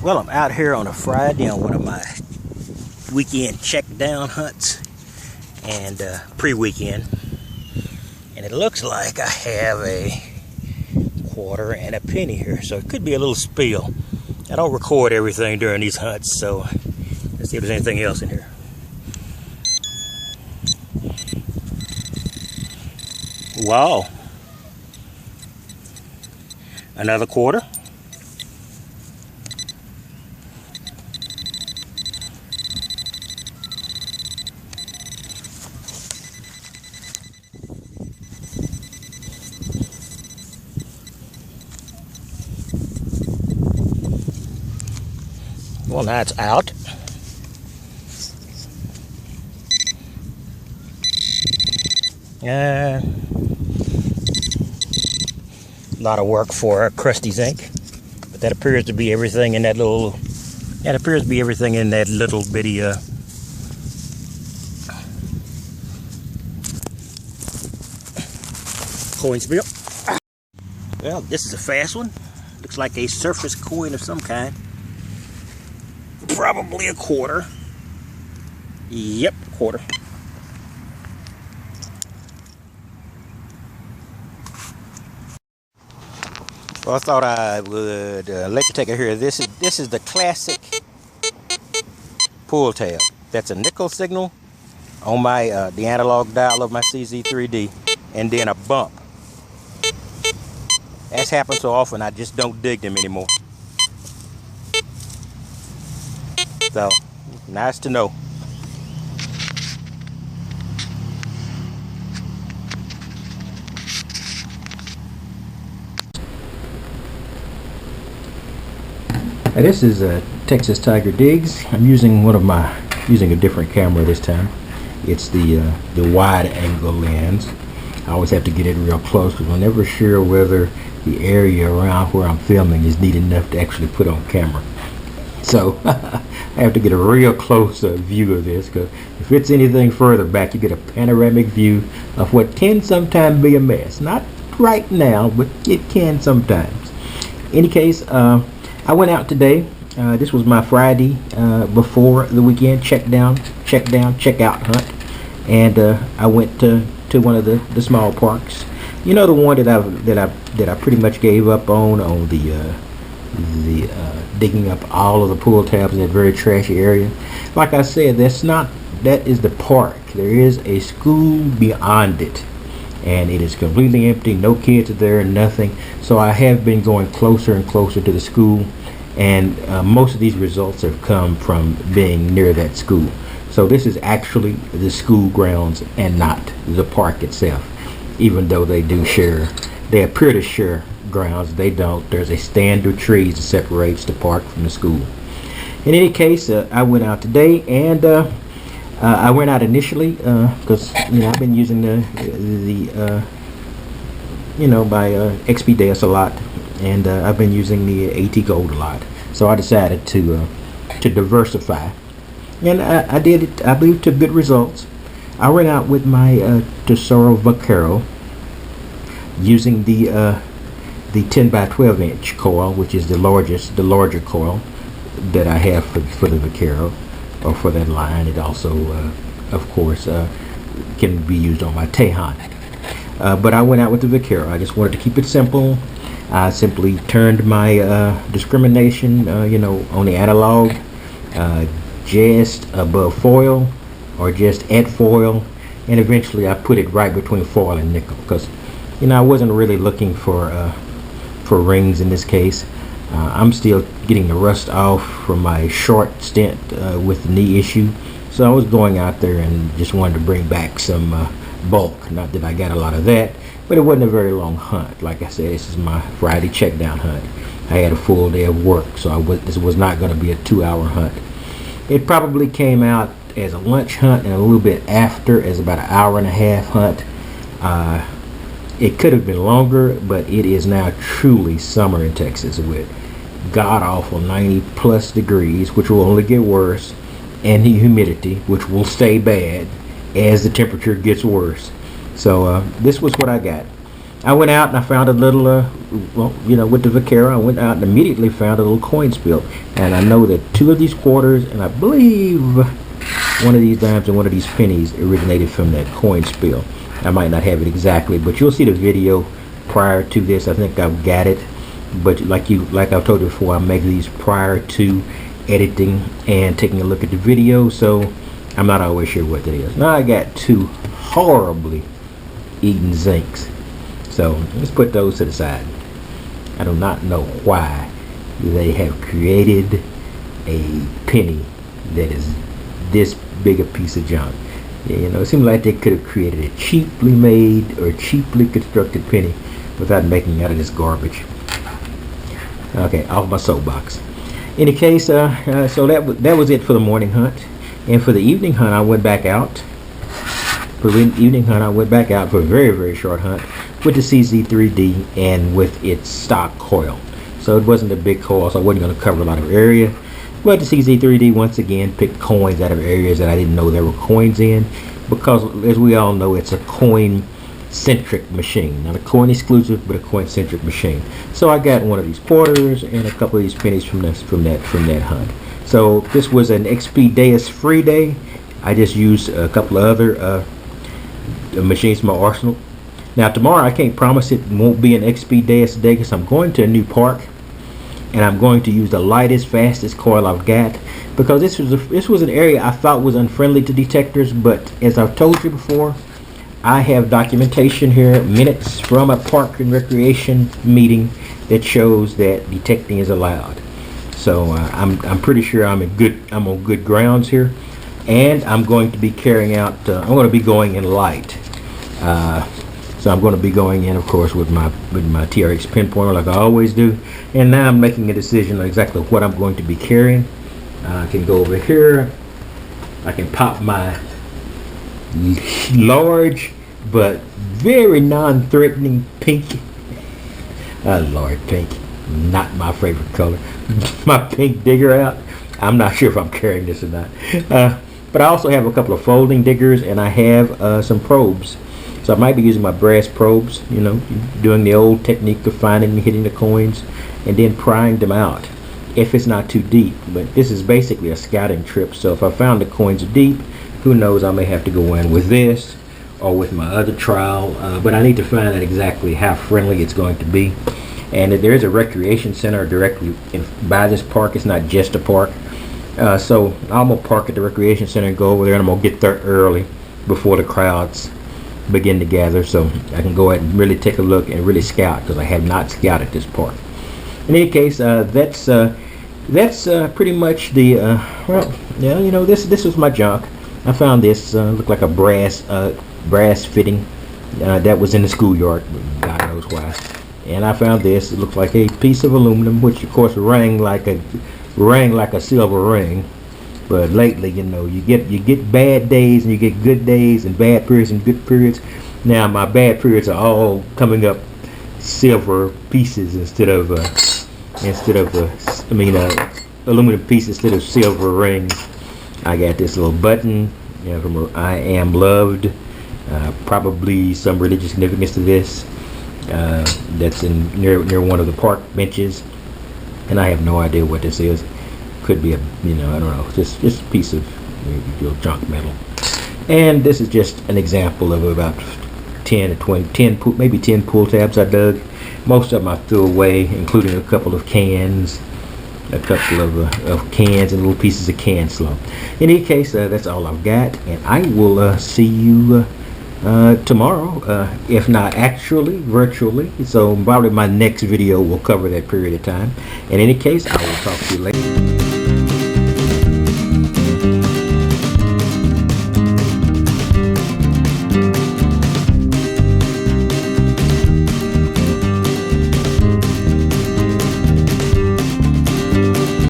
Well, I'm out here on a Friday on one of my weekend check down hunts and pre-weekend, and it looks like I have a quarter and a penny here, so it could be a little spill. I don't record everything during these hunts, so let's see if there's anything else in here. Wow, another quarter. Well, now it's out. A lot of work for crusty zinc, but that appears to be everything in that little. That appears to be everything in that little bitty coin spill. Well, this is a fast one. Looks like a surface coin of some kind. Probably a quarter. Yep, quarter. Well, I thought I would let you take a hear. This is the classic pull tab. That's a nickel signal on my the analog dial of my CZ3D, and then a bump. That's happened so often I just don't dig them anymore. So, nice to know. This is a Texas Tiger Digs. I'm using a different camera this time. It's the wide angle lens. I always have to get it real close because I'm never sure whether the area around where I'm filming is neat enough to actually put on camera. So I have to get a real close view of this, because if it's anything further back, you get a panoramic view of what can sometimes be a mess. Not right now, but it can sometimes. In any case, I went out today. This was my Friday before the weekend check out hunt, and I went to one of the small parks. You know, the one that I pretty much gave up on the digging up all of the pull tabs in that very trashy area. Like I said, that is the park. There is a school beyond it, and it is completely empty. No kids are there, nothing. So I have been going closer and closer to the school, and most of these results have come from being near that school. So this is actually the school grounds and not the park itself, even though they appear to share grounds. They don't. There's a stand of trees that separates the park from the school. In any case, I went out today, and I went out initially because I've been using the by XP Deus a lot, and I've been using the AT Gold a lot. So I decided to diversify, and I did it. I believe to good results. I went out with my Tesoro Vaquero using the 10 by 12 inch coil, which is the larger coil that I have for the Vaquero, or for that line. It also, of course, can be used on my Tejon. But I went out with the Vaquero. I just wanted to keep it simple. I simply turned my discrimination, on the analog, just above foil, or just at foil, and eventually I put it right between foil and nickel, because I wasn't really looking for rings in this case. I'm still getting the rust off from my short stint with the knee issue, so I was going out there and just wanted to bring back some bulk. Not that I got a lot of that, but it wasn't a very long hunt. Like I said, this is my Friday check down hunt. I had a full day of work, so this was not going to be a 2-hour hunt. It probably came out as a lunch hunt, and a little bit after as about an 1.5-hour hunt. It could have been longer, but it is now truly summer in Texas with god-awful 90+ degrees, which will only get worse, and the humidity, which will stay bad as the temperature gets worse. So this was what I got. I went out and I found a little, well, you know, with the Vaquero, I went out and immediately found a little coin spill. And I know that 2 of these quarters, and I believe one of these dimes and one of these pennies originated from that coin spill. I might not have it exactly, but you'll see the video prior to this. I think I've got it. But like I've told you before, I make these prior to editing and taking a look at the video, so I'm not always sure what it is. Now I got 2 horribly eaten zincs. So let's put those to the side. I do not know why they have created a penny that is this big a piece of junk. You know, it seems like they could have created a cheaply made or cheaply constructed penny without making out of this garbage. Okay, off my soapbox. In any case, so that was it for the morning hunt. And for the evening hunt, I went back out. For the evening hunt, I went back out for a very, very short hunt with the CZ3D and with its stock coil. So it wasn't a big coil, so I wasn't going to cover a lot of area. But the CZ3D once again picked coins out of areas that I didn't know there were coins in, because as we all know, it's a coin-centric machine. Not a coin exclusive, but a coin-centric machine. So I got one of these quarters and a couple of these pennies from that hunt. So this was an XP Deus free day. I just used a couple of other machines from my arsenal. Now tomorrow I can't promise it won't be an XP Deus day, because I'm going to a new park and I'm going to use the lightest, fastest coil I've got, because this was an area I thought was unfriendly to detectors. But as I've told you before, I have documentation here, minutes from a park and recreation meeting, that shows that detecting is allowed. So I'm pretty sure I'm on good grounds here, and I'm going to be carrying out. I'm going to be going in light. So I'm going to be going in, of course, with my TRX pinpointer like I always do. And now I'm making a decision on exactly what I'm going to be carrying. I can go over here. I can pop my large but very non-threatening pink. Lord, pink, not my favorite color. My pink digger out. I'm not sure if I'm carrying this or not. But I also have a couple of folding diggers, and I have some probes. So I might be using my brass probes, you know, doing the old technique of finding and hitting the coins and then prying them out if it's not too deep. But this is basically a scouting trip, so if I found the coins deep, who knows, I may have to go in with this or with my other trowel. But I need to find out exactly how friendly it's going to be. And there is a recreation center directly by this park. It's not just a park. So I'm going to park at the recreation center and go over there, and I'm going to get there early before the crowds begin to gather, so I can go ahead and really take a look and really scout, because I have not scouted this park. In any case, that's pretty much the well, yeah, you know, this was my junk. I found this looked like a brass fitting that was in the schoolyard, God knows why. And I found this. It looked like a piece of aluminum, which of course rang like a silver ring. But lately, you know, you get bad days and you get good days, and bad periods and good periods. Now my bad periods are all coming up silver pieces instead of aluminum pieces instead of silver rings. I got this little button, you know, from I Am Loved. Probably some religious significance to this. That's near one of the park benches, and I have no idea what this is. Could be a, you know, I don't know, just a piece of maybe junk metal. And this is just an example of about 10 or 20, maybe 10 pull tabs I dug. Most of them I threw away, including a couple of cans, of cans and little pieces of can slump. In any case, that's all I've got, and I will see you tomorrow, if not actually, virtually. So probably my next video will cover that period of time. In any case, I will talk to you later.